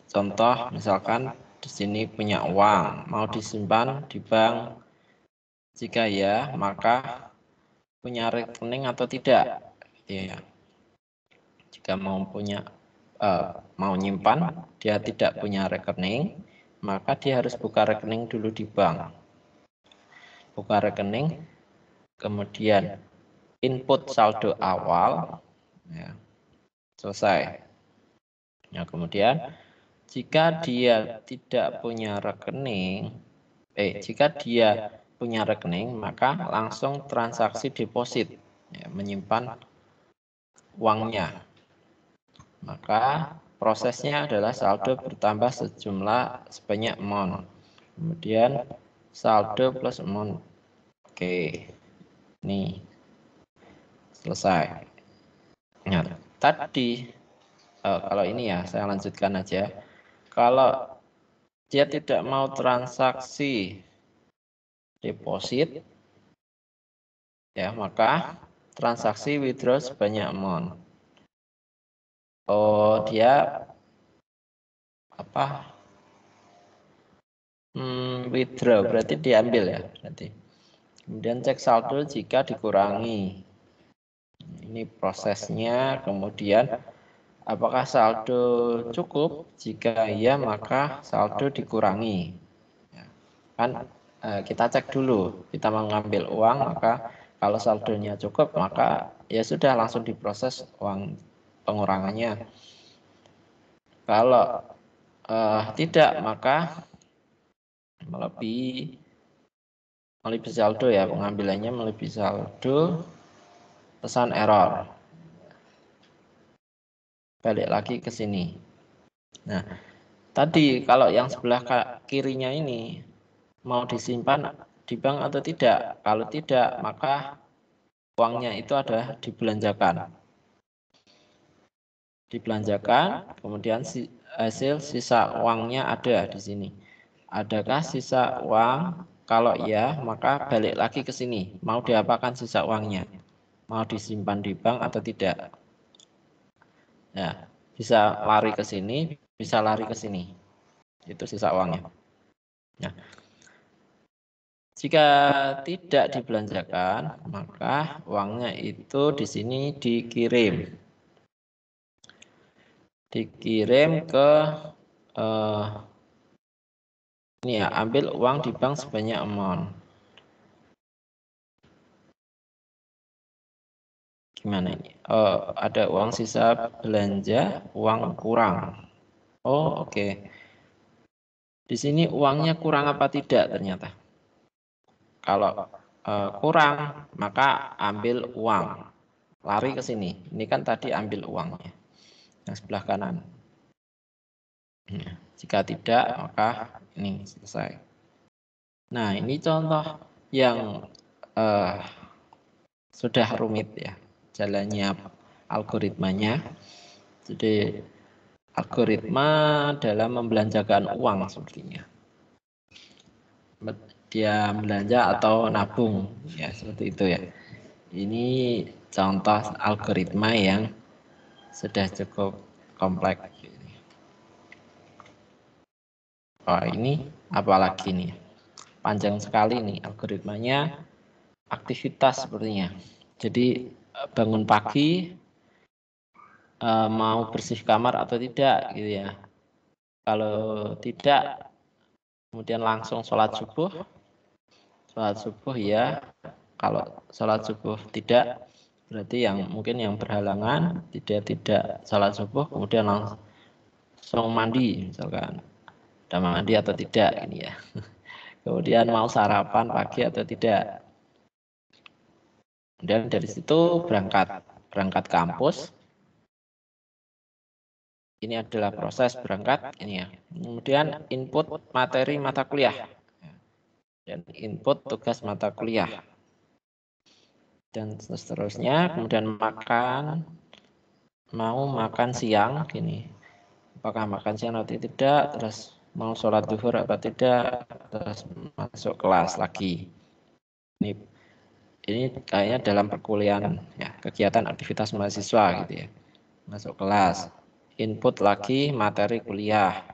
Contoh misalkan di sini punya uang, mau disimpan di bank. Jika ya, maka punya rekening atau tidak. Ya. Jika mau nyimpan, dia tidak punya rekening, maka dia harus buka rekening dulu di bank. Buka rekening, kemudian input saldo awal, ya, selesai. Ya, kemudian jika dia tidak punya rekening, jika dia punya rekening, maka langsung transaksi deposit, ya, menyimpan uangnya. Maka prosesnya adalah saldo bertambah sebanyak amount. Kemudian saldo plus amount. Oke, ini selesai. Nah, tadi kalau ini ya saya lanjutkan aja. Kalau dia tidak mau transaksi deposit, ya maka transaksi withdraw sebanyak amount. Dia apa? Withdraw berarti diambil ya berarti. Kemudian cek saldo jika dikurangi. Ini prosesnya. Kemudian apakah saldo cukup? Jika iya maka saldo dikurangi. Kan kita cek dulu. Kita mengambil uang, maka kalau saldonya cukup maka ya sudah langsung diproses uang pengurangannya. Kalau tidak maka melebihi saldo ya, pengambilannya melebihi saldo, pesan error. Balik lagi ke sini. Nah, tadi kalau yang sebelah kirinya ini mau disimpan di bank atau tidak? Kalau tidak, maka uangnya itu adalah dibelanjakan. Dibelanjakan, kemudian hasil sisa uangnya ada di sini. Adakah sisa uang? Kalau iya, maka balik lagi ke sini. Mau diapakan sisa uangnya? Mau disimpan di bank atau tidak? Ya, bisa lari ke sini, bisa lari ke sini. Itu sisa uangnya. Nah, jika tidak dibelanjakan, maka uangnya itu di sini dikirim. Dikirim ke ini ya, ambil uang di bank sebanyak amount. Gimana ini? Ada uang sisa belanja, uang kurang. Oke. Di sini uangnya kurang apa tidak ternyata? Kalau kurang, maka ambil uang. Lari ke sini. Ini kan tadi ambil uangnya. Yang sebelah kanan. Jika tidak, maka ini selesai. Nah, ini contoh yang sudah rumit ya, jalannya algoritmanya. Jadi algoritma dalam membelanjakan uang sepertinya. Dia belanja atau nabung, ya seperti itu ya. Ini contoh algoritma yang sudah cukup kompleks. Oh, ini apalagi nih? Panjang sekali nih algoritmanya. Aktivitas sepertinya. Jadi bangun pagi, mau bersih kamar atau tidak gitu ya. Kalau tidak, kemudian langsung sholat subuh. Sholat subuh ya. Kalau sholat subuh tidak, berarti yang mungkin yang berhalangan tidak sholat subuh, kemudian langsung mandi misalkan. Ada mandi atau tidak ini ya. Kemudian mau sarapan pagi atau tidak. Dan dari situ berangkat kampus. Ini adalah proses berangkat ini ya. Kemudian input materi mata kuliah dan input tugas mata kuliah dan seterusnya. Kemudian mau makan siang gini. Apakah makan siang atau tidak? Terus mau sholat zuhur apa tidak? Terus masuk kelas lagi. Ini kayaknya dalam perkuliahan ya, kegiatan aktivitas mahasiswa gitu ya. Masuk kelas, input lagi materi kuliah.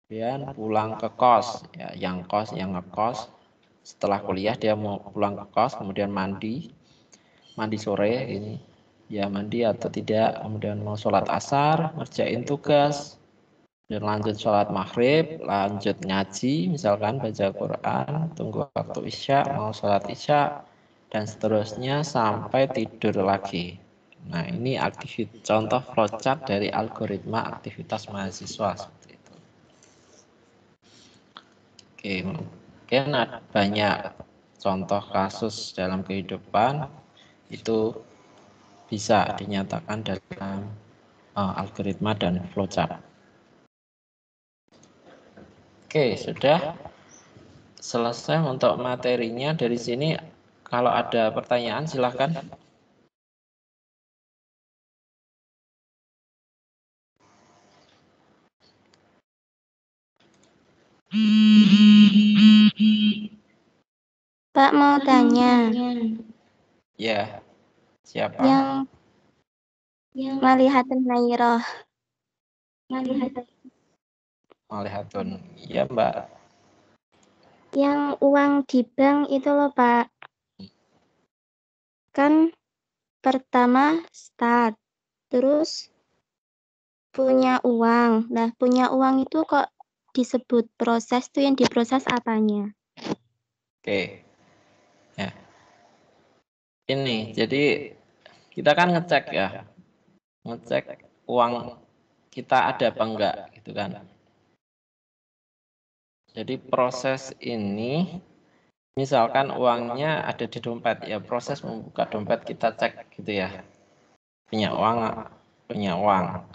Kemudian pulang ke kos, ya, yang ngekos setelah kuliah dia mau pulang ke kos, kemudian mandi sore ini, ya mandi atau tidak, kemudian mau sholat asar, ngerjain tugas, dan lanjut sholat maghrib, lanjut ngaji, misalkan baca Quran, tunggu waktu isya, mau sholat isya, dan seterusnya sampai tidur lagi. Nah ini contoh flowchart dari algoritma aktivitas mahasiswa seperti itu. Oke, mungkin ada banyak contoh kasus dalam kehidupan itu bisa dinyatakan dalam algoritma dan flowchart. Oke, sudah selesai untuk materinya. Dari sini kalau ada pertanyaan silahkan. Pak mau tanya. Ya, siapa? Yang Malihatun Nairoh. Malihatun. Ya, Mbak. Yang uang di bank itu loh, Pak. Kan pertama start, terus punya uang. Nah, punya uang itu kok disebut proses tuh, yang diproses apanya? Oke. Ya. Ini, jadi kita kan ngecek ya. Ngecek uang kita ada apa enggak gitu kan. Jadi proses ini misalkan uangnya ada di dompet ya, proses membuka dompet kita cek gitu ya. Punya uang.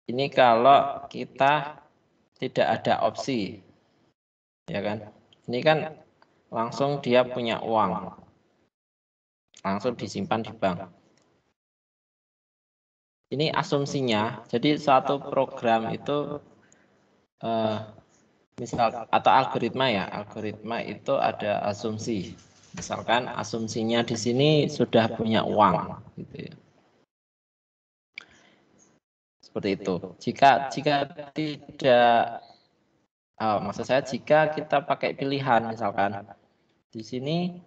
Ini kalau kita tidak ada opsi. Ya kan? Ini kan langsung dia punya uang. Langsung disimpan di bank. Ini asumsinya, jadi suatu program itu misal atau algoritma ya, algoritma itu ada asumsi. Misalkan asumsinya di sini sudah punya uang, gitu ya. Seperti itu. Jika tidak, maksud saya jika kita pakai pilihan, misalkan di sini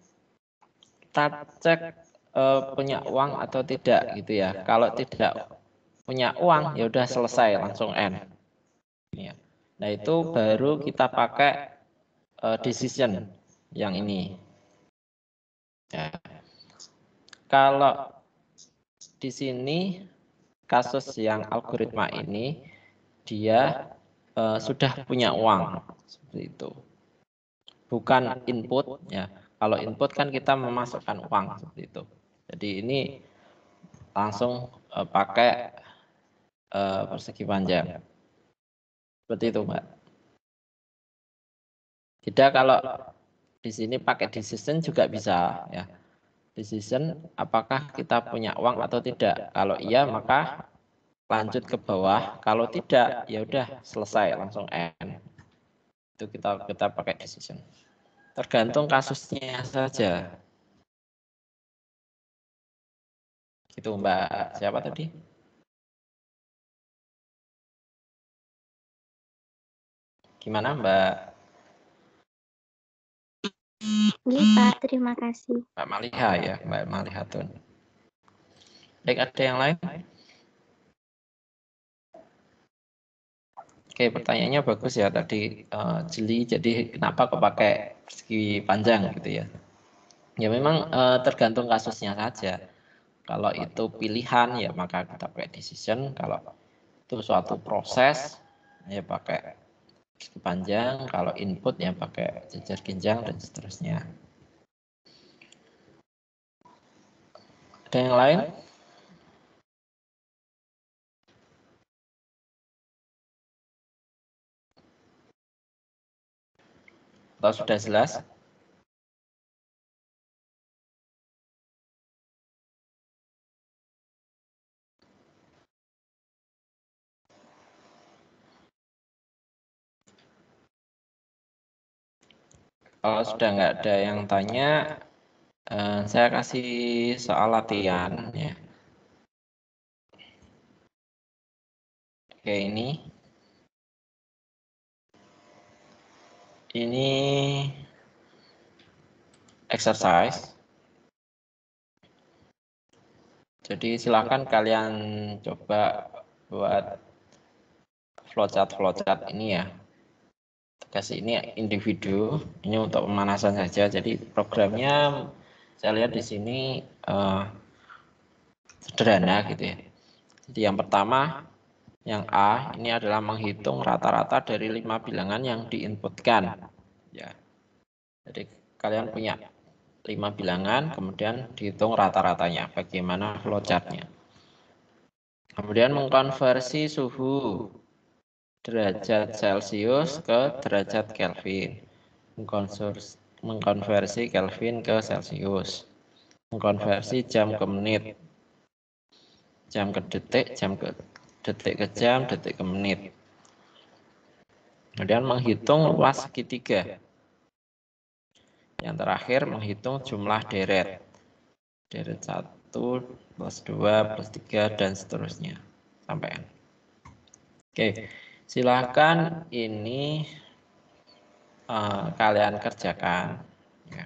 kita cek punya uang atau tidak, gitu ya. Kalau tidak punya uang, ya udah selesai, langsung N. Ya. Nah itu baru kita pakai decision yang ini. Ya. Kalau di sini kasus yang algoritma ini dia sudah punya uang seperti itu. Bukan input ya. Kalau input kan kita memasukkan uang seperti itu. Jadi ini langsung pakai persegi panjang. Seperti itu, Mbak. Tidak kalau di sini pakai decision juga bisa ya. Decision apakah kita punya uang atau tidak. Kalau iya maka lanjut ke bawah. Kalau tidak ya udah selesai langsung N. Itu kita pakai decision. Tergantung kasusnya saja. Gitu Mbak. Siapa tadi? Gimana Mbak? Iya, Pak. Terima kasih. Mbak Maliha ya, Mbak Malihatun. Baik, ada yang lain? Oke, pertanyaannya bagus ya tadi, jeli. Jadi kenapa kok pakai persegi panjang gitu ya? Ya memang tergantung kasusnya saja. Kalau itu pilihan ya maka kita pakai decision. Kalau itu suatu proses ya pakai persegi panjang. Kalau input ya pakai jejer genjang dan seterusnya. Ada yang lain? Atau sudah jelas? Kalau sudah nggak ada yang tanya, saya kasih soal latihan ya. Oke, ini exercise. Jadi silakan kalian coba buat flowchart ini ya. Tugas ini individu, ini untuk pemanasan saja. Jadi programnya saya lihat di sini sederhana gitu ya. Jadi yang pertama, yang A ini adalah menghitung rata-rata dari 5 bilangan yang diinputkan. Ya. Jadi kalian punya 5 bilangan, kemudian dihitung rata-ratanya. Bagaimana flowchartnya? Kemudian mengkonversi suhu derajat Celcius ke derajat Kelvin. Mengkonversi Kelvin ke Celcius. Mengkonversi jam ke menit. Jam ke detik, detik ke jam, detik ke menit. Kemudian menghitung luas segitiga. Yang terakhir menghitung jumlah deret. Deret 1 plus 2 plus 3 dan seterusnya. Sampai N. Oke, silahkan ini kalian kerjakan. Ya.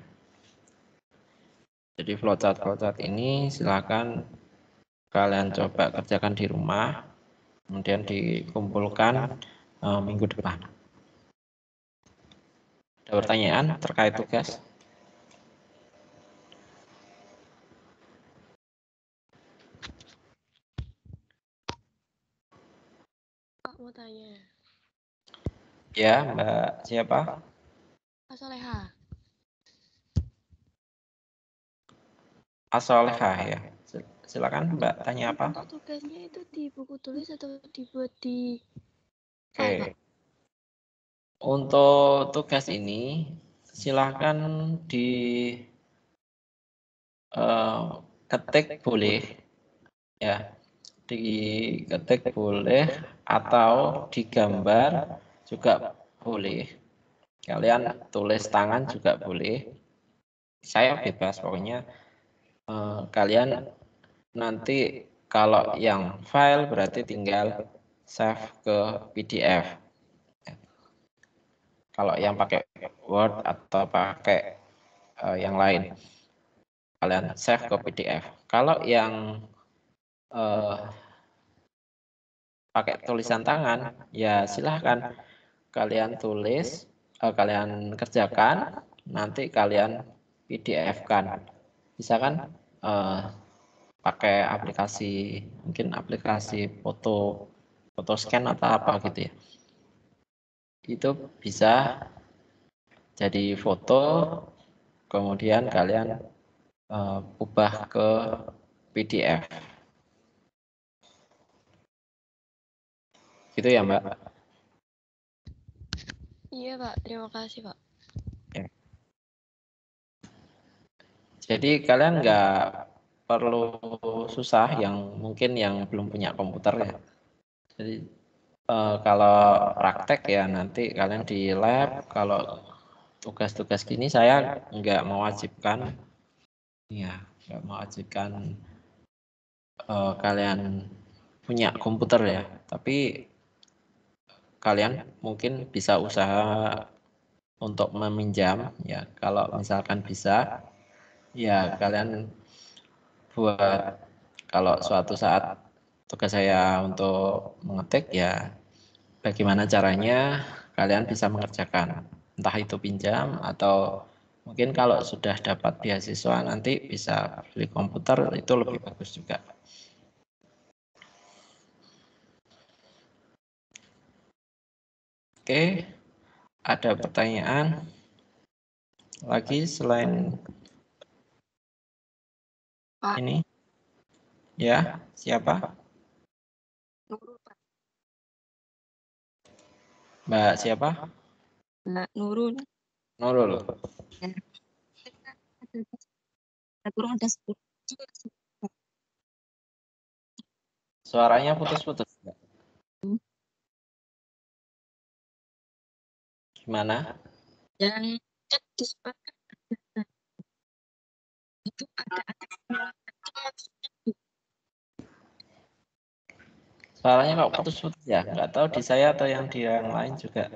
Jadi flowchart ini silahkan kalian coba kerjakan di rumah. Kemudian dikumpulkan minggu depan. Ada pertanyaan terkait tugas? Pak mau tanya. Ya, Mbak siapa? Soleha. Asolehah ya. Silakan Mbak tanya apa? Untuk tugasnya itu di buku tulis atau dibuat di Oke. Untuk tugas ini silahkan di ketik boleh ya, diketik boleh atau digambar juga boleh. Kalian tulis tangan juga boleh. Saya bebas pokoknya. Kalian nanti kalau yang file berarti tinggal save ke PDF. Kalau yang pakai Word atau pakai yang lain, kalian save ke PDF. Kalau yang pakai tulisan tangan, ya silahkan kalian tulis, kalian kerjakan, nanti kalian PDF-kan. Bisa kan? Pakai aplikasi, mungkin aplikasi foto scan atau apa gitu ya. Itu bisa jadi foto, kemudian kalian ubah ke PDF. Gitu ya Mbak? Iya Pak, terima kasih Pak. Ya. Jadi kalian nggak perlu susah yang mungkin yang belum punya komputer ya. Jadi kalau praktek ya nanti kalian di lab, kalau tugas-tugas gini saya nggak mewajibkan, ya nggak mewajibkan kalian punya komputer ya. Tapi kalian mungkin bisa usaha untuk meminjam ya. Kalau misalkan bisa, ya kalian buat, kalau suatu saat tugas saya untuk mengetik ya, bagaimana caranya kalian bisa mengerjakan, entah itu pinjam atau mungkin kalau sudah dapat beasiswa nanti bisa beli komputer, itu lebih bagus juga. Oke, ada pertanyaan lagi selain Pak. ini? Ya, siapa? Nurul, Pak. Mbak siapa? Mbak Nurul. Nurul. Kurang ada 10. Suaranya putus-putus. Gimana? Yang chat disepakati itu ada Suaranya kok putus-putus ya? Nggak tahu di saya atau yang di yang lain juga.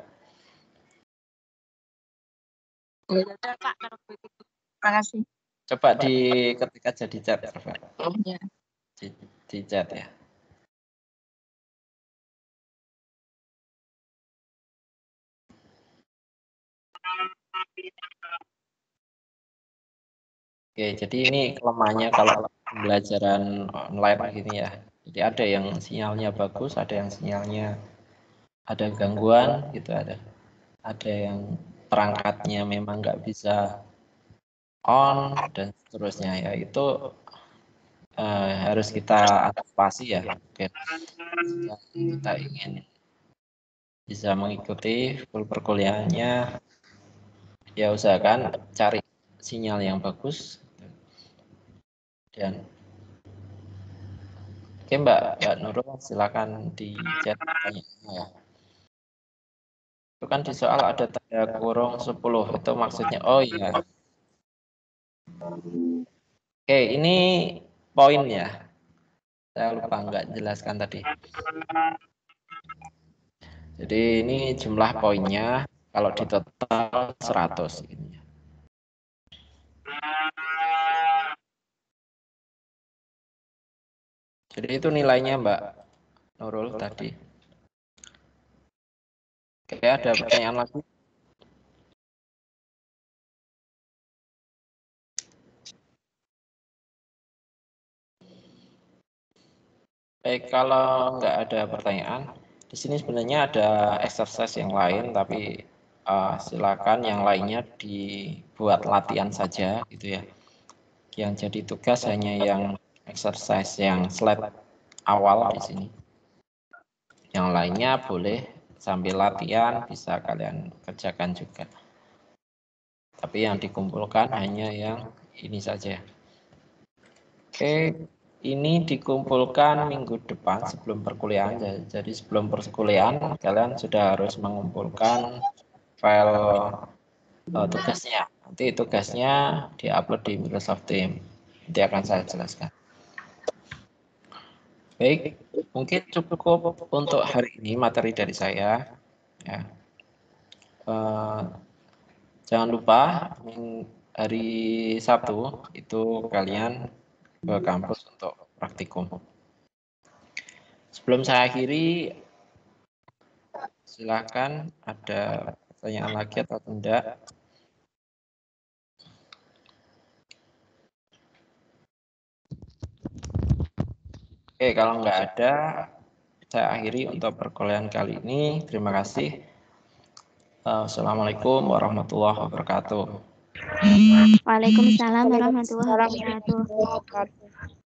Oh ya udah Pak, kalau begitu. Terima kasih. Coba diketik aja di chat, Pak. Oh ya. Di chat ya. Oke, jadi ini kelemahannya kalau pembelajaran online gini ya. Jadi ada yang sinyalnya bagus, ada yang sinyalnya ada gangguan gitu, ada yang perangkatnya memang nggak bisa on dan seterusnya ya. Itu harus kita antisipasi ya. Oke. Jika kita ingin bisa mengikuti full perkuliahannya, ya usahakan cari sinyal yang bagus. Dan oke Mbak Nurul, silakan di chat pertanyaannya ya. Itu kan di soal ada tanda kurung 10, itu maksudnya, oh iya. Oke, ini poin ya. Saya lupa nggak jelaskan tadi. Jadi ini jumlah poinnya, kalau di total 100. Jadi itu nilainya Mbak Nurul tadi. Oke, ada pertanyaan lagi? Baik, kalau nggak ada pertanyaan, di sini sebenarnya ada exercise yang lain, tapi silakan yang lainnya dibuat latihan saja, gitu ya. Yang jadi tugas hanya yang exercise yang slide awal di sini. Yang lainnya boleh sambil latihan bisa kalian kerjakan juga. Tapi yang dikumpulkan hanya yang ini saja. Oke, ini dikumpulkan minggu depan sebelum perkuliahan. Jadi sebelum perkuliahan kalian sudah harus mengumpulkan file tugasnya. Nanti tugasnya diupload di Microsoft Teams. Nanti akan saya jelaskan. Baik, mungkin cukup untuk hari ini materi dari saya. Ya. Jangan lupa hari Sabtu itu kalian ke kampus untuk praktikum. Sebelum saya akhiri, silakan ada pertanyaan lagi atau tidak. Oke, kalau nggak ada, saya akhiri untuk perkuliahan kali ini. Terima kasih. Assalamualaikum warahmatullahi wabarakatuh. Waalaikumsalam warahmatullahi wabarakatuh.